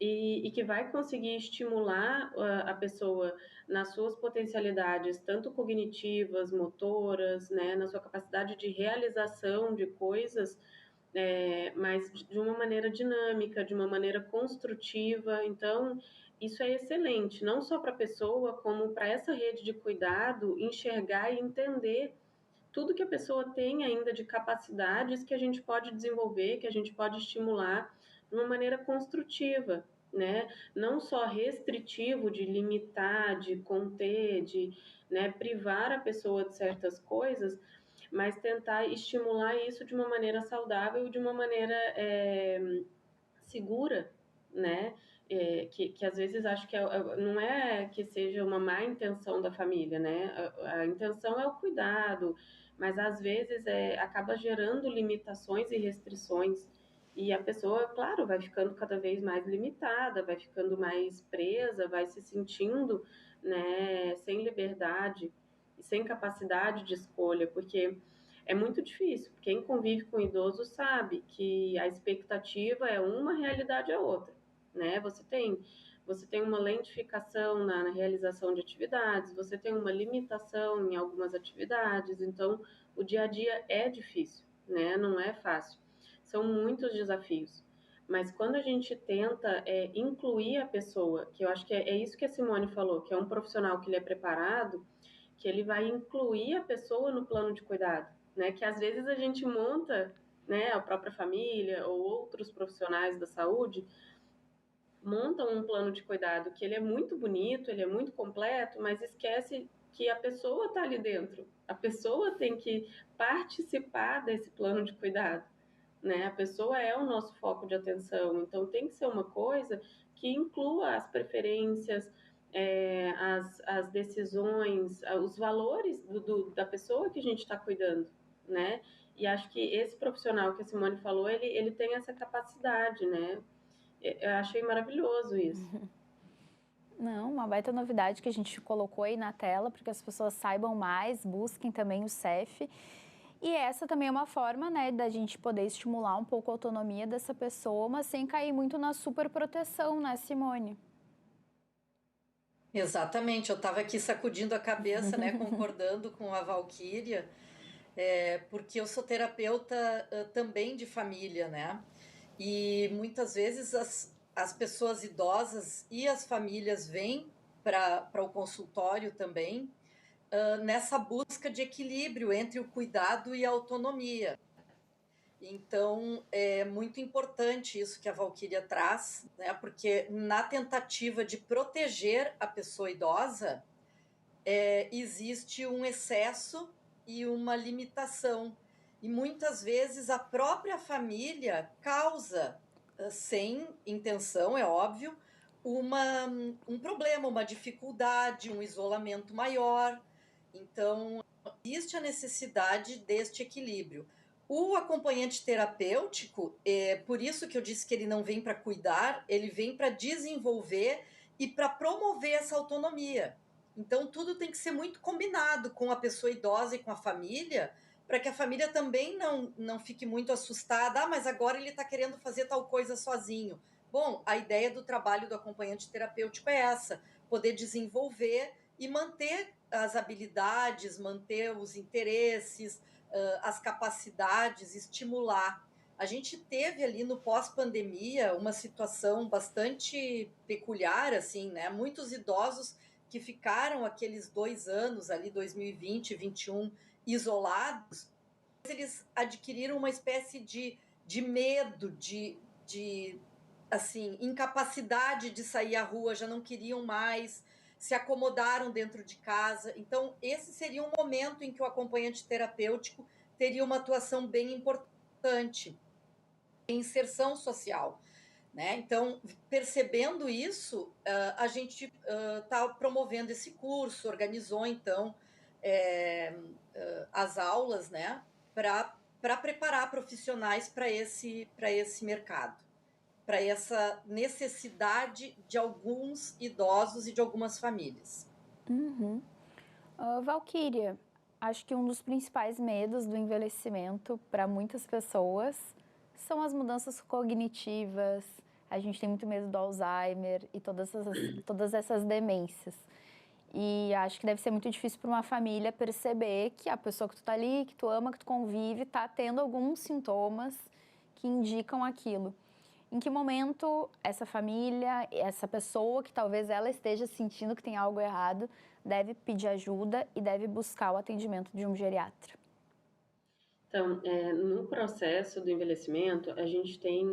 e que vai conseguir estimular a pessoa nas suas potencialidades, tanto cognitivas, motoras, né, na sua capacidade de realização de coisas, mas de uma maneira dinâmica, de uma maneira construtiva. Então, isso é excelente, não só para a pessoa, como para essa rede de cuidado enxergar e entender tudo que a pessoa tem ainda de capacidades que a gente pode desenvolver, que a gente pode estimular de uma maneira construtiva, né? Não só restritivo, de limitar, de conter, de, né, privar a pessoa de certas coisas, mas tentar estimular isso de uma maneira saudável, de uma maneira segura, né? Que às vezes acho que não é que seja uma má intenção da família, né? A intenção é o cuidado, mas às vezes acaba gerando limitações e restrições, e a pessoa, claro, vai ficando cada vez mais limitada, vai ficando mais presa, vai se sentindo, né, sem liberdade e sem capacidade de escolha, porque é muito difícil. Quem convive com idoso sabe que a expectativa é uma, a realidade é outra, né? Você tem uma lentificação na realização de atividades, você tem uma limitação em algumas atividades, então o dia a dia é difícil, né? Não é fácil. São muitos desafios. Mas quando a gente tenta incluir a pessoa, que eu acho que é isso que a Simone falou, que é um profissional que ele é preparado, que ele vai incluir a pessoa no plano de cuidado, né? Que às vezes a gente monta, né, a própria família ou outros profissionais da saúde montam um plano de cuidado que ele é muito bonito, ele é muito completo, mas esquece que a pessoa está ali dentro. A pessoa tem que participar desse plano de cuidado, né? A pessoa é o nosso foco de atenção, então tem que ser uma coisa que inclua as preferências, as decisões, os valores da pessoa que a gente está cuidando, né? E acho que esse profissional que a Simone falou, ele tem essa capacidade, né? Eu achei maravilhoso isso. Não, uma baita novidade que a gente colocou aí na tela, para que as pessoas saibam mais, busquem também o CEF. E essa também é uma forma, né, da gente poder estimular um pouco a autonomia dessa pessoa, mas sem cair muito na superproteção, né, Simone? Exatamente, eu estava aqui sacudindo a cabeça, né, concordando com a Valquíria, porque eu sou terapeuta também de família, né? E muitas vezes as pessoas idosas e as famílias vêm para o consultório também nessa busca de equilíbrio entre o cuidado e a autonomia. Então, é muito importante isso que a Valquíria traz, né? Porque na tentativa de proteger a pessoa idosa, existe um excesso e uma limitação. E muitas vezes a própria família causa, sem intenção, é óbvio, um problema, uma dificuldade, um isolamento maior. Então, existe a necessidade deste equilíbrio. O acompanhante terapêutico, por isso que eu disse que ele não vem para cuidar, ele vem para desenvolver e para promover essa autonomia. Então, tudo tem que ser muito combinado com a pessoa idosa e com a família, para que a família também não fique muito assustada. Mas agora ele está querendo fazer tal coisa sozinho. Bom, a ideia do trabalho do acompanhante terapêutico é essa, poder desenvolver e manter as habilidades, manter os interesses, as capacidades, estimular. A gente teve ali no pós-pandemia uma situação bastante peculiar, assim, né? Muitos idosos que ficaram aqueles 2 anos ali, 2020, 2021, isolados, eles adquiriram uma espécie de medo, de assim, incapacidade de sair à rua, já não queriam mais, se acomodaram dentro de casa. Então, esse seria um momento em que o acompanhante terapêutico teria uma atuação bem importante em inserção social, né? Então, percebendo isso, a gente está promovendo esse curso, organizou, então, as aulas, né, para preparar profissionais para esse mercado, para essa necessidade de alguns idosos e de algumas famílias. Valquíria, acho que um dos principais medos do envelhecimento para muitas pessoas são as mudanças cognitivas. A gente tem muito medo do Alzheimer e todas essas demências. E acho que deve ser muito difícil para uma família perceber que a pessoa que tu tá ali, que tu ama, que tu convive, está tendo alguns sintomas que indicam aquilo. Em que momento essa família, essa pessoa que talvez ela esteja sentindo que tem algo errado, deve pedir ajuda e deve buscar o atendimento de um geriatra? Então, no processo do envelhecimento, a gente tem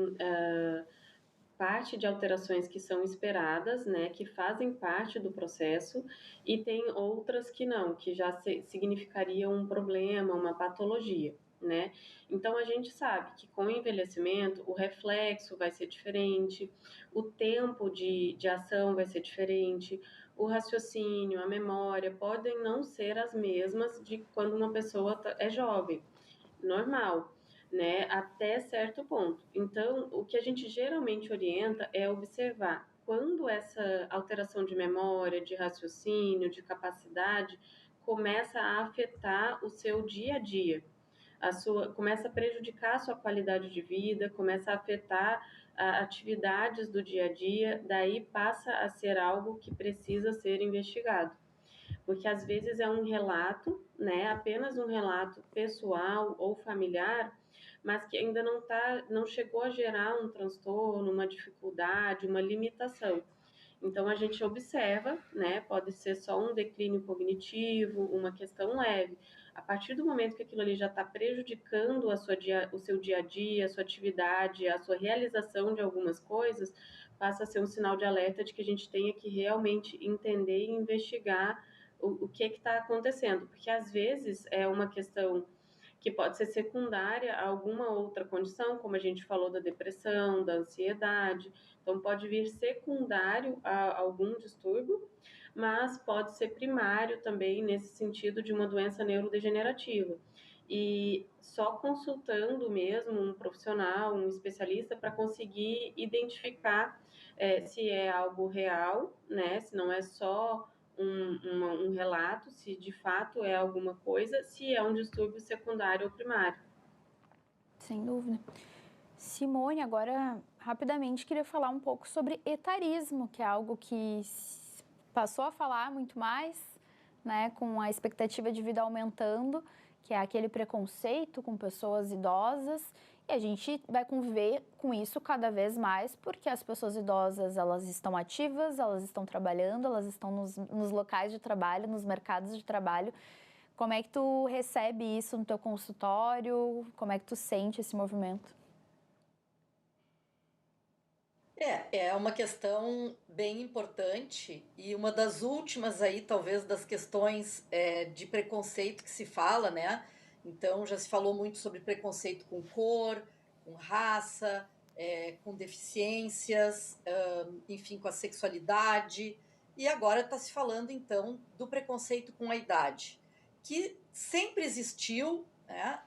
parte de alterações que são esperadas, né, que fazem parte do processo, e tem outras que não, que já significariam um problema, uma patologia, né? Então, a gente sabe que com o envelhecimento, o reflexo vai ser diferente, o tempo de ação vai ser diferente, o raciocínio, a memória podem não ser as mesmas de quando uma pessoa é jovem, normal, né, até certo ponto. Então, o que a gente geralmente orienta é observar quando essa alteração de memória, de raciocínio, de capacidade começa a afetar o seu dia a dia. Começa a prejudicar a sua qualidade de vida, começa a afetar atividades do dia a dia, daí passa a ser algo que precisa ser investigado. Porque às vezes é um relato, né, apenas um relato pessoal ou familiar, mas que ainda não chegou a gerar um transtorno, uma dificuldade, uma limitação. Então a gente observa, né, pode ser só um declínio cognitivo, uma questão leve, A partir do momento que aquilo ali já está prejudicando o seu dia a dia, a sua atividade, a sua realização de algumas coisas, passa a ser um sinal de alerta de que a gente tenha que realmente entender e investigar o que está acontecendo, porque às vezes é uma questão que pode ser secundária a alguma outra condição, como a gente falou da depressão, da ansiedade, então pode vir secundário a algum distúrbio, mas pode ser primário também nesse sentido de uma doença neurodegenerativa. E só consultando mesmo um profissional, um especialista, para conseguir identificar se é algo real, né? Se não é só um relato, se de fato é alguma coisa, se é um distúrbio secundário ou primário. Sem dúvida. Simone, agora rapidamente queria falar um pouco sobre etarismo, que é algo que passou a falar muito mais, né, com a expectativa de vida aumentando, que é aquele preconceito com pessoas idosas, e a gente vai conviver com isso cada vez mais, porque as pessoas idosas, elas estão ativas, elas estão trabalhando, elas estão nos locais de trabalho, nos mercados de trabalho. Como é que tu recebe isso no teu consultório? Como é que tu sente esse movimento? É uma questão bem importante e uma das últimas aí, talvez, das questões de preconceito que se fala, né? Então, já se falou muito sobre preconceito com cor, com raça, com deficiências, enfim, com a sexualidade. E agora está se falando, então, do preconceito com a idade, que sempre existiu, né?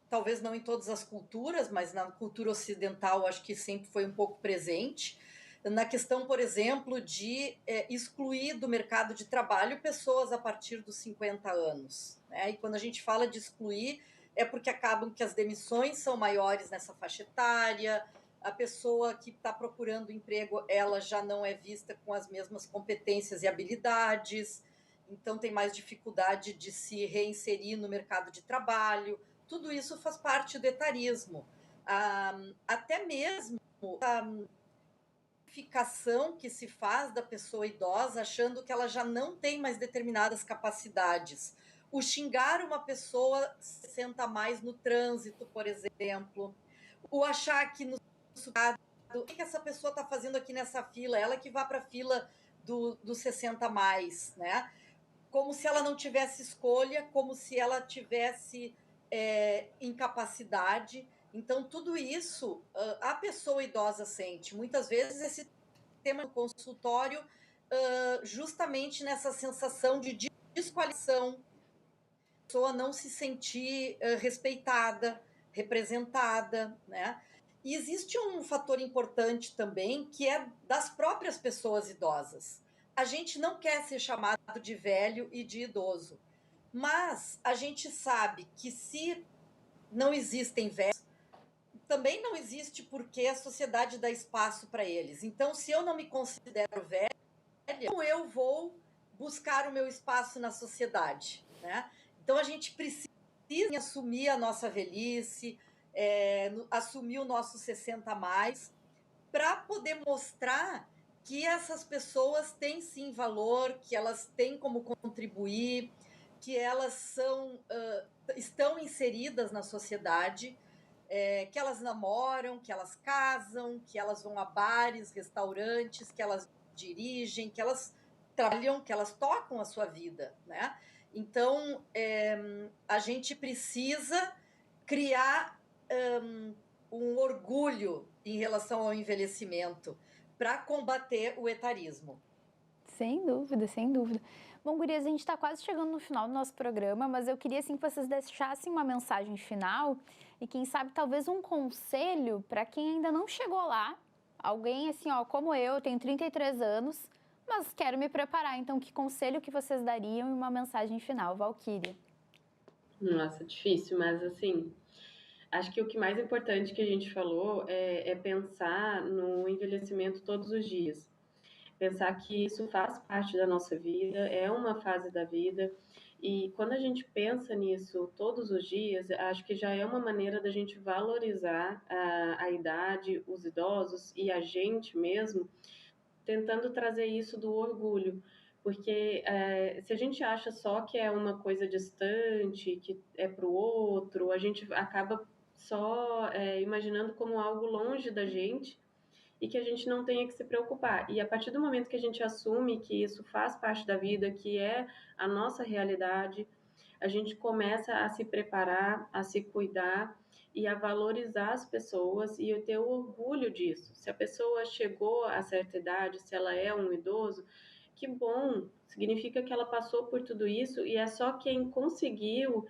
Talvez não em todas as culturas, mas na cultura ocidental acho que sempre foi um pouco presente, na questão, por exemplo, de excluir do mercado de trabalho pessoas a partir dos 50 anos. Né? E quando a gente fala de excluir, é porque acabam que as demissões são maiores nessa faixa etária, a pessoa que está procurando emprego, ela já não é vista com as mesmas competências e habilidades, então tem mais dificuldade de se reinserir no mercado de trabalho. Tudo isso faz parte do etarismo. Até mesmo a identificação que se faz da pessoa idosa, achando que ela já não tem mais determinadas capacidades. O xingar uma pessoa 60 a mais no trânsito, por exemplo. O achar que no supermercado, o que essa pessoa está fazendo aqui nessa fila? Ela que vá para a fila do 60 a mais, né? Como se ela não tivesse escolha, como se ela tivesse incapacidade. Então, tudo isso a pessoa idosa sente. Muitas vezes esse tema do consultório justamente nessa sensação de desqualificação, a pessoa não se sentir respeitada, representada, né? E existe um fator importante também, que é das próprias pessoas idosas. A gente não quer ser chamado de velho e de idoso, mas a gente sabe que se não existem velhos, também não existe porque a sociedade dá espaço para eles. Então, se eu não me considero velha, como eu vou buscar o meu espaço na sociedade, né? Então, a gente precisa assumir a nossa velhice, assumir o nosso 60 a mais, para poder mostrar que essas pessoas têm sim valor, que elas têm como contribuir, que elas estão inseridas na sociedade, que elas namoram, que elas casam, que elas vão a bares, restaurantes, que elas dirigem, que elas trabalham, que elas tocam a sua vida, né? Então, a gente precisa criar um orgulho em relação ao envelhecimento para combater o etarismo. Sem dúvida, sem dúvida. Bom, gurias, a gente está quase chegando no final do nosso programa, mas eu queria assim, que vocês deixassem uma mensagem final e quem sabe talvez um conselho para quem ainda não chegou lá. Alguém assim, ó, como eu tenho 33 anos, mas quero me preparar. Então, que conselho que vocês dariam e uma mensagem final, Valquíria? Nossa, difícil, mas assim, acho que o que mais importante que a gente falou é pensar no envelhecimento todos os dias. Pensar que isso faz parte da nossa vida, é uma fase da vida, e quando a gente pensa nisso todos os dias, acho que já é uma maneira da gente valorizar a idade, os idosos e a gente mesmo, tentando trazer isso do orgulho, Porque se a gente acha só que é uma coisa distante, que é para o outro, a gente acaba só imaginando como algo longe da gente e que a gente não tenha que se preocupar. E a partir do momento que a gente assume que isso faz parte da vida, que é a nossa realidade, a gente começa a se preparar, a se cuidar e a valorizar as pessoas e eu ter o orgulho disso. Se a pessoa chegou a certa idade, se ela é um idoso, que bom, significa que ela passou por tudo isso e é só quem conseguiu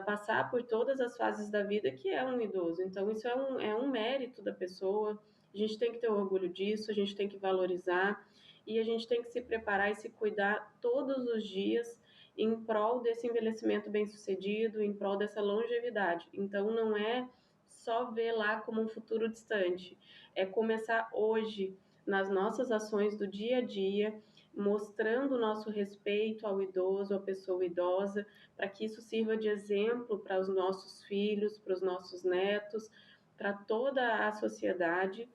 passar por todas as fases da vida que é um idoso. Então, isso é um mérito da pessoa, a gente tem que ter orgulho disso, a gente tem que valorizar e a gente tem que se preparar e se cuidar todos os dias em prol desse envelhecimento bem-sucedido, em prol dessa longevidade. Então, não é só ver lá como um futuro distante, é começar hoje, nas nossas ações do dia a dia, mostrando o nosso respeito ao idoso, à pessoa idosa, para que isso sirva de exemplo para os nossos filhos, para os nossos netos, para toda a sociedade.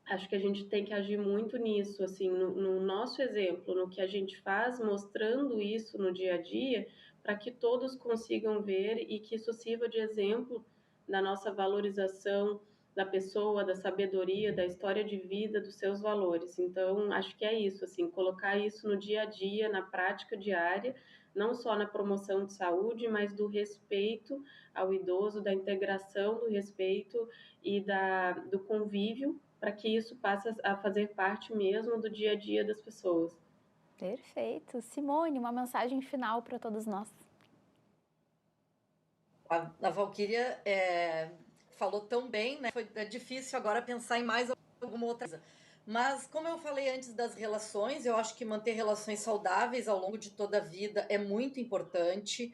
Acho que a gente tem que agir muito nisso, assim, no nosso exemplo, no que a gente faz, mostrando isso no dia a dia, para que todos consigam ver e que isso sirva de exemplo da nossa valorização da pessoa, da sabedoria, da história de vida, dos seus valores. Então, acho que é isso, assim, colocar isso no dia a dia, na prática diária, não só na promoção de saúde, mas do respeito ao idoso, da integração do respeito e do convívio, para que isso passe a fazer parte mesmo do dia a dia das pessoas. Perfeito. Simone, uma mensagem final para todos nós. A Valquíria falou tão bem, né? É difícil agora pensar em mais alguma outra coisa. Mas, como eu falei antes das relações, eu acho que manter relações saudáveis ao longo de toda a vida é muito importante.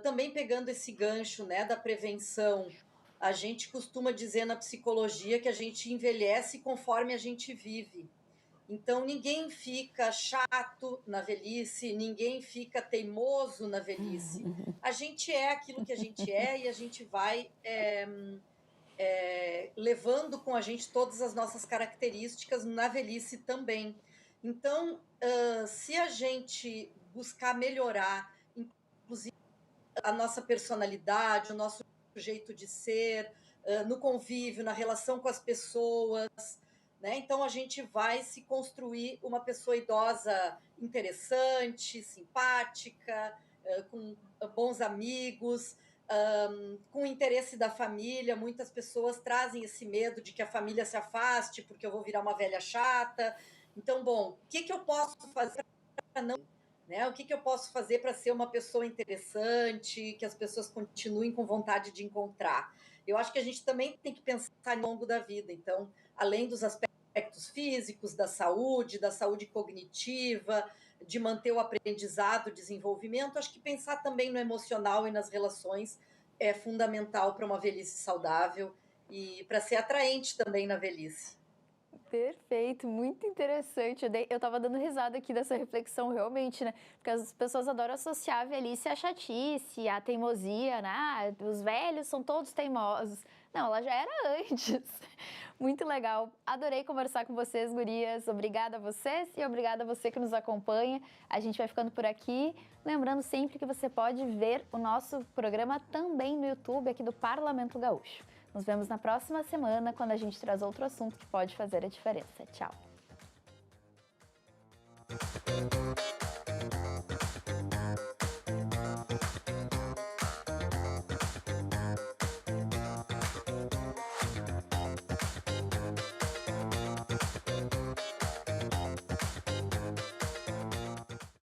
Também pegando esse gancho, né, da prevenção, a gente costuma dizer na psicologia que a gente envelhece conforme a gente vive. Então, ninguém fica chato na velhice, ninguém fica teimoso na velhice. A gente é aquilo que a gente é e a gente vai levando com a gente todas as nossas características na velhice também. Então, se a gente buscar melhorar, inclusive, a nossa personalidade, o nosso jeito de ser, no convívio, na relação com as pessoas, né? Então a gente vai se construir uma pessoa idosa interessante, simpática, com bons amigos, com interesse da família. Muitas pessoas trazem esse medo de que a família se afaste porque eu vou virar uma velha chata. Então, bom, o que eu posso fazer para não... Né? O que eu posso fazer para ser uma pessoa interessante, que as pessoas continuem com vontade de encontrar? Eu acho que a gente também tem que pensar ao longo da vida. Então, além dos aspectos físicos, da saúde cognitiva, de manter o aprendizado, o desenvolvimento, acho que pensar também no emocional e nas relações é fundamental para uma velhice saudável e para ser atraente também na velhice. Perfeito, muito interessante. Eu tava dando risada aqui dessa reflexão, realmente, né? Porque as pessoas adoram associar a velhice à chatice, à teimosia, né? Ah, os velhos são todos teimosos. Não, ela já era antes. Muito legal. Adorei conversar com vocês, gurias. Obrigada a vocês e obrigada a você que nos acompanha. A gente vai ficando por aqui. Lembrando sempre que você pode ver o nosso programa também no YouTube aqui do Parlamento Gaúcho. Nos vemos na próxima semana, quando a gente traz outro assunto que pode fazer a diferença. Tchau!